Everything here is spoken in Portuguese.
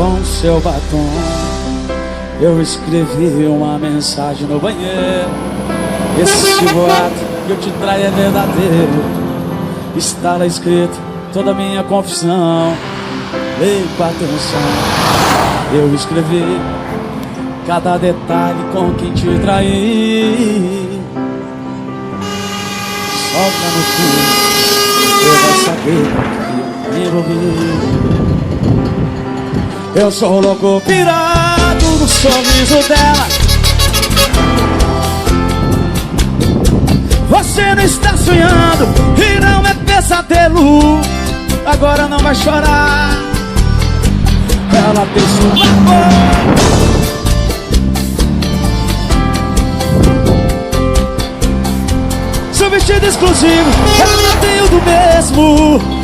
com seu batom. Eu escrevi uma mensagem no banheiro. Esse boato que eu te traio é verdadeiro. Está lá escrito toda a minha confissão. Leia com atenção. Eu escrevi cada detalhe com quem te traí. Solta no fundo, você vai saber que eu me envolvi. Eu sou louco pirado no sorriso dela. Você não está sonhando e não é pesadelo. Agora não vai chorar. Ela tem sua boca. Seu vestido exclusivo, eu não tenho do mesmo.